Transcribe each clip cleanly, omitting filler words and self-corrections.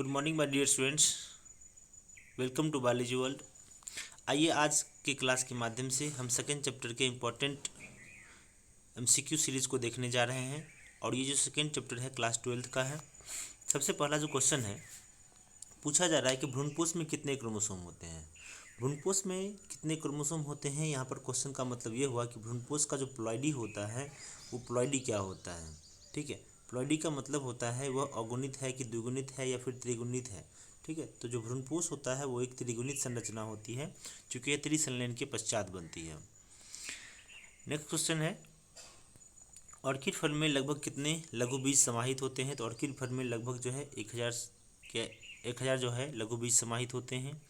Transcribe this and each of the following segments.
Good morning my dear students, welcome to biology world. आइए आज के क्लास के माध्यम से हम सेकेंड चैप्टर के इम्पोर्टेंट एमसीक्यू सीरीज को देखने जा रहे हैं। और ये जो सेकेंड चैप्टर है क्लास 12th का है। सबसे पहला जो क्वेश्चन है पूछा जा रहा है कि भ्रूणपोष में कितने क्रोमोसोम होते हैं। भ्रूणपोष में कितने क्रोमोसोम होते हैं, यहाँ पर क्वेश्चन का मतलब ये हुआ कि भ्रूणपोष का जो प्लॉइडी होता है वो प्लॉइडी क्या होता है। ठीक है, प्लॉइडी का मतलब होता है वह अगुणित है कि द्विगुणित है या फिर त्रिगुणित है। ठीक है, तो जो भ्रूणपोष होता है वो एक त्रिगुणित संरचना होती है, चूँकि यह त्रिसंलयन के पश्चात बनती है। नेक्स्ट क्वेश्चन है, ऑर्किड फल में लगभग कितने लघु बीज समाहित होते हैं। तो ऑर्किड फल में लगभग जो है 1000 के 1000 जो है लघु बीज समाहित होते हैं।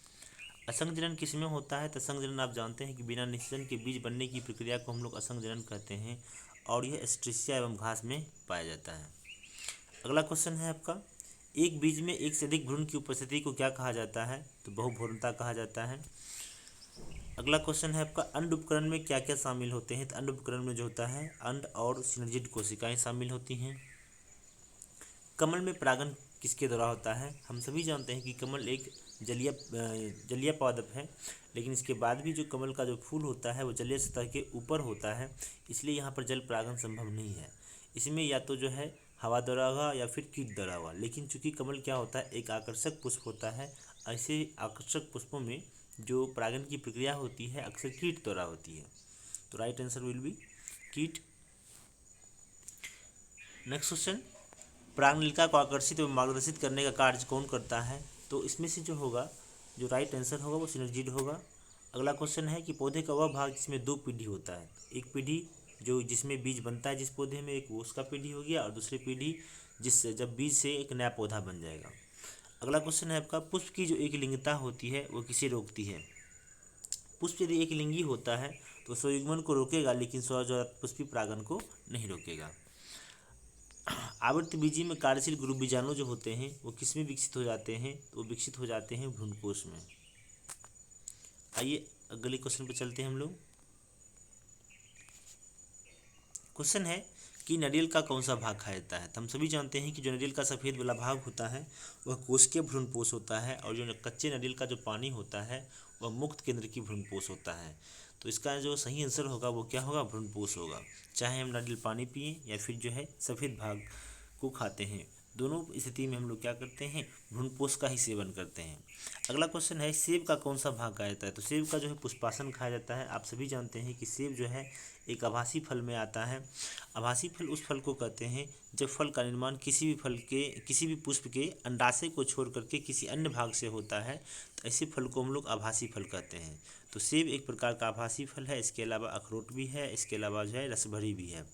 असंघजनन किसमें होता है। तो असंघजनन आप जानते हैं कि बिना निषेचन के बीज बनने की प्रक्रिया को हम लोग असंघजनन कहते हैं, और यह एस्ट्रेसिया एवं घास में पाया जाता है। अगला क्वेश्चन है आपका, एक बीज में एक से अधिक भ्रूण की उपस्थिति को क्या कहा जाता है। तो बहुभ्रूणता कहा जाता है। अगला क्वेश्चन है आपका, अंड उपकरण में क्या क्या शामिल होते हैं। तो अंड उपकरण में जो होता है अंड और सिनर्जिड कोशिकाएं शामिल होती हैं। कमल में परागण किसके द्वारा होता है। हम सभी जानते हैं कि कमल एक जलीय पादप है, लेकिन इसके बाद भी जो कमल का जो फूल होता है वो जलीय सतह के ऊपर होता है, इसलिए यहाँ पर जल परागण संभव नहीं है। इसमें या तो जो है हवा द्वारा होगा या फिर कीट द्वारा होगा, लेकिन चूंकि कमल क्या होता है एक आकर्षक पुष्प होता है, ऐसे आकर्षक पुष्पों में जो परागण की प्रक्रिया होती है अक्सर कीट द्वारा होती है। तो राइट आंसर विल बी कीट। नेक्स्ट क्वेश्चन, परागनलिका को आकर्षित एवं मार्गदर्शित करने का कार्य कौन करता है। तो इसमें से जो होगा जो राइट आंसर होगा वो सिनर्जिड होगा। अगला क्वेश्चन है कि पौधे का वह भाग जिसमें दो पीढ़ी होता है। एक पीढ़ी जो जिसमें बीज बनता है जिस पौधे में, एक वो उसका पीढ़ी हो गया, और दूसरी पीढ़ी जिससे जब बीज से एक नया पौधा बन जाएगा। अगला क्वेश्चन है आपका, पुष्प की जो एक लिंगता होती है वो किसे रोकती है। पुष्प यदि एक लिंगी होता है तो स्वयुग्मन को रोकेगा, लेकिन स्वजात पुष्पी परागण को नहीं रोकेगा। आवृत्तबीजी में कार्यशील गुरु बीजाणु जो होते हैं वो किसमें विकसित हो जाते हैं। तो वो विकसित हो जाते हैं भ्रूणकोश में। आइए अगले क्वेश्चन पे चलते हैं हम लोग। क्वेश्चन है कि नारियल का कौन सा भाग खाया जाता है। तो हम सभी जानते हैं कि जो नारियल का सफ़ेद वाला भाग होता है वह कोशिकीय भ्रूणपोष होता है, और जो कच्चे नारियल का जो पानी होता है वह मुक्त केंद्र की भ्रूणपोष होता है। तो इसका जो सही आंसर होगा वो क्या होगा, भ्रूणपोष होगा। चाहे हम नारियल पानी पिए या फिर जो है सफ़ेद भाग को खाते हैं, दोनों स्थिति में हम लोग क्या करते हैं, भ्रूणपोष का ही सेवन करते हैं। अगला क्वेश्चन है, सेब का कौन सा भाग खाया जाता है। तो सेब का जो है पुष्पासन खाया जाता है। आप सभी जानते हैं कि सेब जो है एक आभासी फल में आता है। आभासी फल उस फल को कहते हैं जब फल का निर्माण किसी भी पुष्प के अंडाशय को छोड़ करके किसी अन्य भाग से होता है, तो ऐसे फल को हम लोग आभासी फल कहते हैं। तो सेब एक प्रकार का आभासी फल है। इसके अलावा अखरोट भी है, इसके अलावा जो है रसभरी भी है।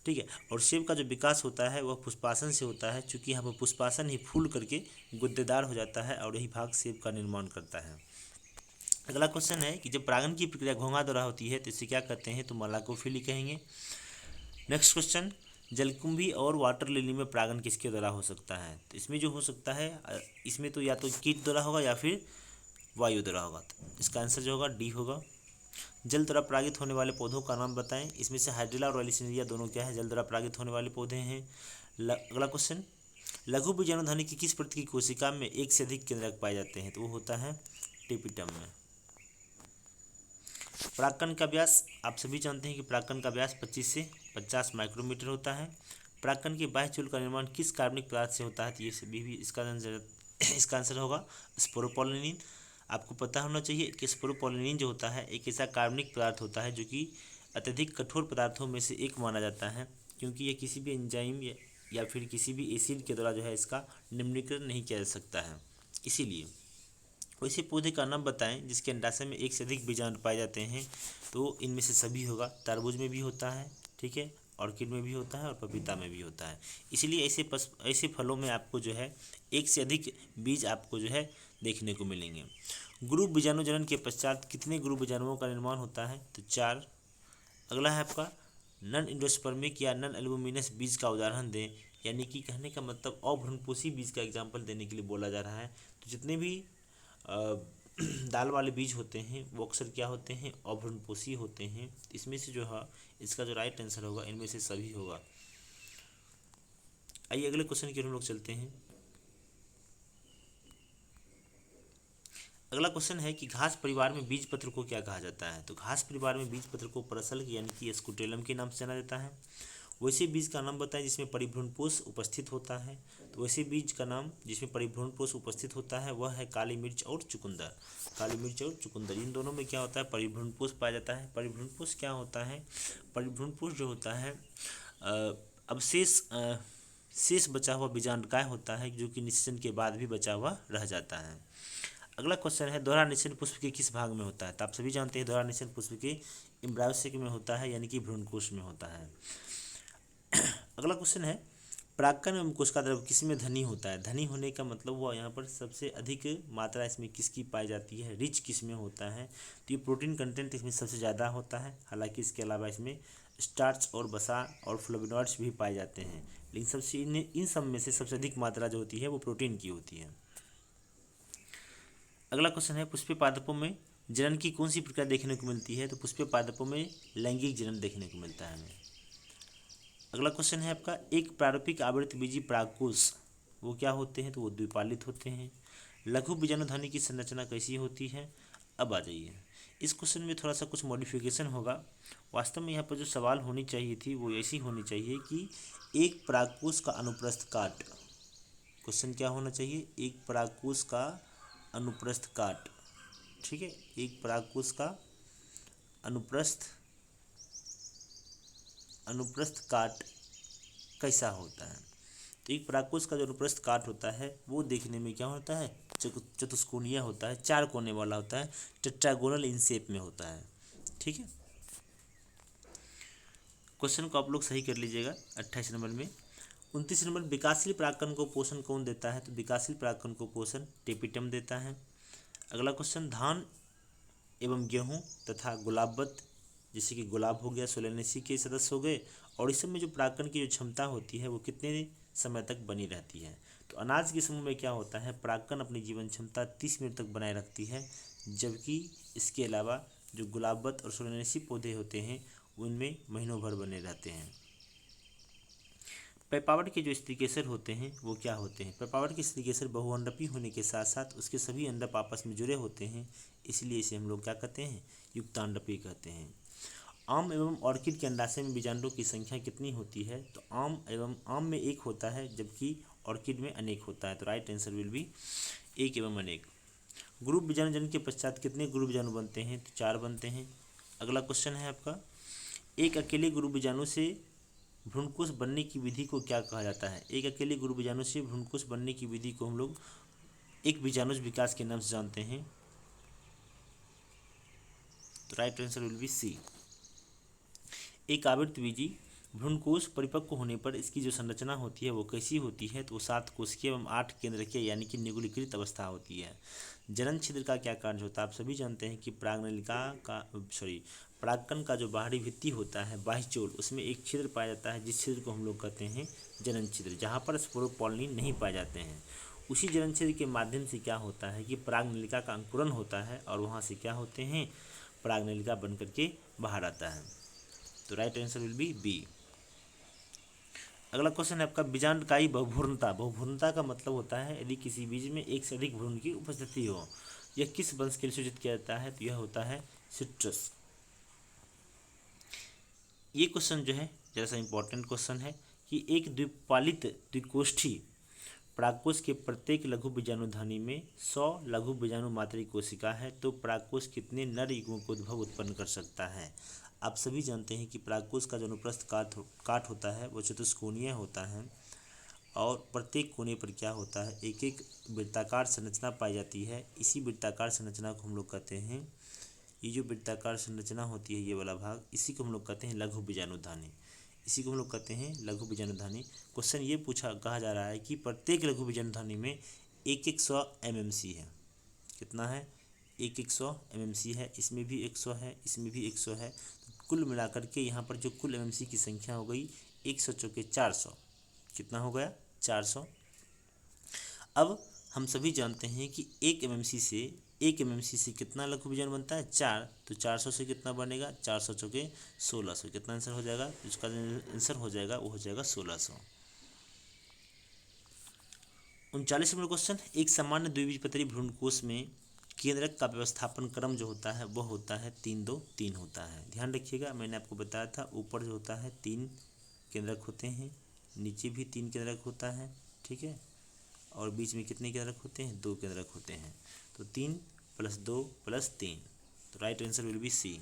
ठीक है, और सेब का जो विकास होता है वह पुष्पासन से होता है, चूँकि यहाँ पर पुष्पासन ही फूल करके गुद्देदार हो जाता है, और यही भाग सेब का निर्माण करता है। अगला क्वेश्चन है कि जब परागण की प्रक्रिया घोंघा द्वारा होती है तो इसे क्या कहते हैं। तो मलाकोफिली कहेंगे। नेक्स्ट क्वेश्चन, जलकुंभी और वाटर लिली में परागण किसके द्वारा हो सकता है। तो इसमें जो हो सकता है इसमें तो या तो कीट द्वारा होगा या फिर वायु द्वारा होगा। तो इसका आंसर जो होगा डी होगा। जल द्वारा परागित होने वाले पौधों का नाम बताएं। इसमें से हाइड्रिला और एलिसिनिया दोनों क्या है, जल द्वारा परागित होने वाले पौधे हैं। अगला क्वेश्चन, लघु बीजाणुधनी की किस प्रति की कोशिका में एक से अधिक केंद्रक पाए जाते हैं। तो वो होता है टेपिटम में। परागकण का व्यास आप सभी जानते हैं कि परागकण का व्यास 25 से 50 माइक्रोमीटर होता है। परागकण के बाह्य चूल का निर्माण किस कार्बनिक पदार्थ से होता है। तो ये सभी भी इसका आंसर होगा स्पोरोपोलिनिन। आपको पता होना चाहिए कि स्पोरोपोलिनिन जो होता है एक ऐसा कार्बनिक पदार्थ होता है जो कि अत्यधिक कठोर पदार्थों में से एक माना जाता है, क्योंकि ये किसी भी एंजाइम या फिर किसी भी एसिड के द्वारा जो है इसका निम्नीकरण नहीं किया जा सकता है। इसीलिए वैसे पौधे का नाम बताएं जिसके अंडाशय में एक से अधिक बीजाणु पाए जाते हैं। तो इनमें से सभी होगा। तरबूज में भी होता है, ठीक है, ऑर्किड में भी होता है, और पपीता में भी होता है। इसलिए ऐसे फलों में आपको जो है एक से अधिक बीज आपको जो है देखने को मिलेंगे। गुरु बीजाणु जनन के पश्चात कितने गुरु बीजाणुओं का निर्माण होता है। तो 4। अगला है आपका, नन इंडोस्पर्मिक या नन एल्बुमिनस बीज का उदाहरण दें। यानी कि कहने का मतलब अभ्रूणपोषी बीज का एग्जाम्पल देने के लिए बोला जा रहा है। तो जितने भी दाल वाले बीज होते हैं वो अक्सर क्या होते हैं, अभ्रूणपोषी होते हैं। इसमें से जो है इसका जो राइट आंसर होगा इनमें से सभी होगा। आइए अगले क्वेश्चन की हम लोग चलते हैं। अगला क्वेश्चन है कि घास परिवार में बीज पत्र को क्या कहा जाता है। तो घास परिवार में बीज पत्र को परसल्क यानी कि स्कुटेलम के नाम से जाना जाता है। वैसे बीज का नाम बताएं जिसमें परिभ्रूणपोष उपस्थित होता है। तो वैसे बीज का नाम जिसमें परिभ्रूणपोष उपस्थित होता है वह है काली मिर्च और चुकंदर। काली मिर्च और चुकंदर इन दोनों में क्या होता है, परिभ्रूणपोष पाया जाता है। परिभ्रूणपोष क्या होता है, परिभ्रूणपोष जो होता है अवशेष शेष बचा हुआ बीजांडकाय होता है जो कि निषेचन के बाद भी बचा हुआ रह जाता है। अगला क्वेश्चन है दोहरा निषेचन पुष्प के किस भाग में होता है। तो आप सभी जानते हैं दोहरा निषेचन पुष्प के एम्ब्रायोसेक में होता है यानी कि भ्रूणकोश में होता है। अगला क्वेश्चन है परागकण एवं कोशिका द्रव्य किस में धनी होता है। धनी होने का मतलब हुआ यहाँ पर सबसे अधिक मात्रा इसमें किसकी पाई जाती है, रिच किस में होता है। तो ये प्रोटीन कंटेंट इसमें सबसे ज़्यादा होता है। हालांकि इसके अलावा इसमें स्टार्च और वसा और फ्लोविनॉइड्स भी पाए जाते हैं, लेकिन सबसे इन सब में से सबसे अधिक मात्रा जो होती है वो प्रोटीन की होती है। अगला क्वेश्चन है पुष्पीय पादपों में जनन की कौन सी प्रक्रिया देखने को मिलती है। तो पुष्पीय पादपों में लैंगिक जनन देखने को मिलता है हमें। अगला क्वेश्चन है आपका एक प्रारूपिक आवृतबीजी परागकोश वो क्या होते हैं। तो वो द्विपालित होते हैं। लघु बीजाणुधानी की संरचना कैसी होती है। अब आ जाइए इस क्वेश्चन में थोड़ा सा कुछ मॉडिफिकेशन होगा। वास्तव में यहाँ पर जो सवाल होनी चाहिए थी वो ऐसी होनी चाहिए कि एक परागकोश का अनुप्रस्थ काट। क्वेश्चन क्या होना चाहिए, एक परागकोश का अनुप्रस्थ काट। ठीक है, एक परागकोश का अनुप्रस्थ काट कैसा होता है। तो एक परागकोश का जो अनुप्रस्थ काट होता है वो देखने में क्या होता है, चतुष्कोणीय होता है, चार कोने वाला होता है, टेट्रागोनल इन शेप में होता है। ठीक है, क्वेश्चन को आप लोग सही कर लीजिएगा। 28 नंबर में 29 नंबर विकासशील परागकण को पोषण कौन देता है। तो विकासशील परागकण को पोषण टेपिटम देता है। अगला क्वेश्चन धान एवं गेहूं तथा गुलाबवत जैसे कि गुलाब हो गया, सोलेनेसी के सदस्य हो गए, और इस सब में जो परागकण की जो क्षमता होती है वो कितने समय तक बनी रहती है। तो अनाज के समूह में क्या होता है, परागकण अपनी जीवन क्षमता 30 मिनट तक बनाए रखती है, जबकि इसके अलावा जो गुलाबवत और सोलेनेसी पौधे होते हैं उनमें महीनों भर बने रहते हैं। पेपावर के जो स्त्रीकेसर होते हैं वो क्या होते हैं। पेपावर के स्त्रीकेसर बहुअंडपी होने के साथ साथ उसके सभी अंडप आपस में जुड़े होते हैं, इसलिए इसे हम लोग क्या कहते हैं, युक्तांडपी कहते हैं। आम एवं ऑर्किड के अंडाशय में बीजांडों की संख्या कितनी होती है। तो आम में एक होता है जबकि ऑर्किड में अनेक होता है। तो राइट आंसर विल बी एक एवं अनेक। ग्रुप बीजाणु जन्म के पश्चात कितने ग्रुप बीजाणु बनते हैं। तो 4 बनते हैं। अगला क्वेश्चन है आपका एक अकेले ग्रुप बीजाणु से भ्रूणकोष बनने की विधि को क्या कहा जाता है। एक अकेले ग्रुप बीजाणु से भ्रूणकोष बनने की विधि को हम लोग एक बीजाणुज विकास के नाम से जानते हैं। तो right answer will be C. एक आवृतबीजी भ्रूणकोष परिपक्व होने पर इसकी जो संरचना होती है वो कैसी होती है। तो वो 7 कोशिकीय एवं 8 केंद्रकीय यानी कि निगुलीकृत अवस्था होती है। जनन छिद्र का क्या कार्य होता है। आप सभी जानते हैं कि परागकण का जो बाहरी भित्ति होता है बाह्यचोल, उसमें एक छिद्र पाया जाता है जिस छिद्र को हम लोग कहते हैं जनन छिद्र, जहाँ पर स्पोरोपोलिन नहीं पाए जाते हैं। उसी जनन छिद्र के माध्यम से क्या होता है कि परागनलिका का अंकुरन होता है और वहाँ से क्या होते हैं, परागनलिका बन करके बाहर आता है। तो right answer will be B. अगला क्वेश्चन है आपका बीजांडकायी बहुभ्रूणता। बहुभ्रूणता का मतलब होता है यदि किसी बीज में एक से अधिक भ्रूण की उपस्थिति हो। यह किस वंश के लिए सूचित किया जाता है। तो यह होता है सिट्रस। ये क्वेश्चन जो है जरा सा इंपॉर्टेंट क्वेश्चन है कि एक द्विपालित द्विकोष्ठी परागकोश के प्रत्येक लघु बीजाणुधानी में 100 लघु बीजाणु मात्री कोशिका है, तो परागकोश कितने नर युग्मों को उद्भव उत्पन्न कर सकता है। आप सभी जानते हैं कि परागकोश का जो अनुप्रस्थ काट होता है वो चतुष्कोणीय होता है और प्रत्येक कोने पर क्या होता है, एक एक वृत्ताकार संरचना पाई जाती है। इसी वृत्ताकार संरचना को हम लोग कहते हैं, ये जो वृत्ताकार संरचना होती है ये वाला भाग, इसी को हम लोग कहते हैं लघु बीजाणुधानी। इसी को हम लोग कहते हैं लघु बीजाणुधानी। क्वेश्चन ये कहा जा रहा है कि प्रत्येक लघु बीजाणुधानी में एक 100 MMC है। कितना है, एक 100 MMC है। इसमें भी 100 है, इसमें भी 100 है। तो कुल मिलाकर के यहाँ पर जो कुल MMC की संख्या हो गई 100 चौके 400। कितना हो गया, 400। अब हम सभी जानते हैं कि एक MMC से कितना लघु बीजाणु बनता है, 4। तो 400 से कितना बनेगा, 400 चौके 1600। कितना आंसर हो जाएगा, इसका आंसर हो जाएगा वो हो जाएगा 1600। 39 नंबर क्वेश्चन एक सामान्य द्विबीजपत्री भ्रूणकोश में केंद्रक का व्यवस्थापन क्रम जो होता है वह होता है 3-2-3 होता है। ध्यान रखिएगा, मैंने आपको बताया था ऊपर जो होता है 3 केंद्रक होते हैं, नीचे भी 3 केंद्रक होता है, ठीक है, और बीच में कितने केंद्रक होते हैं? 2 केंद्रक होते हैं। तो 3 + 2 + 3, तो right answer will be C.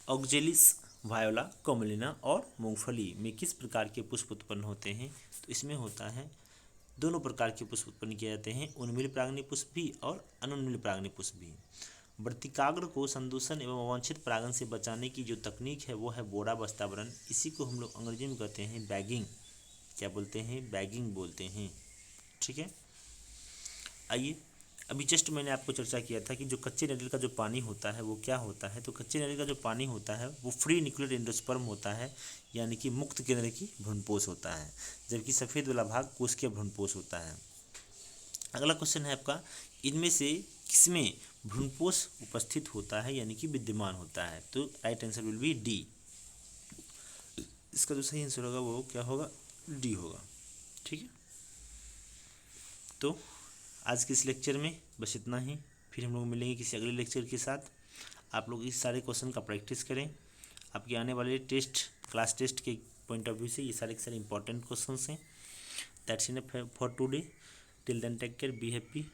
Oxalis, Viola, Commelina और मूंगफली में किस प्रकार के पुष्प उत्पन्न होते हैं? तो इसमें होता है दोनों प्रकार के पुष्प उत्पन्न किए जाते हैं, उन्मिल परागनी पुष्प भी और अनुन्मिल परागनी पुष्प भी। वर्तिकाग्र को संदूषण एवं अवांछित परागण से बचाने की जो तकनीक है वो है बोरा वातावरण। इसी को हम लोग अंग्रेजी में कहते हैं बैगिंग। क्या बोलते हैं? बैगिंग बोलते हैं, ठीक है। आइए, अभी जस्ट मैंने आपको चर्चा किया था कि जो कच्चे नारियल का जो पानी होता है वो क्या होता है। तो कच्चे नारियल का जो पानी होता है वो फ्री न्यूक्लियर एंडोस्पर्म होता है, यानी कि मुक्त केंद्र की भ्रूणपोष होता है, जबकि सफ़ेद वाला भाग कोशिकीय भ्रूणपोष होता है। अगला क्वेश्चन है आपका, इनमें से किसमें भ्रूणपोष उपस्थित होता है यानी कि विद्यमान होता है? तो right answer will B D. इसका जो सही आंसर होगा वो क्या होगा? डी होगा, ठीक है। तो आज के इस लेक्चर में बस इतना ही, फिर हम लोग मिलेंगे किसी अगले लेक्चर के साथ। आप लोग इस सारे क्वेश्चन का प्रैक्टिस करें। आपके आने वाले टेस्ट, क्लास टेस्ट के पॉइंट ऑफ व्यू से ये सारे के सारे इंपॉर्टेंट क्वेश्चन हैं। That's enough for today. Till then take care, be happy.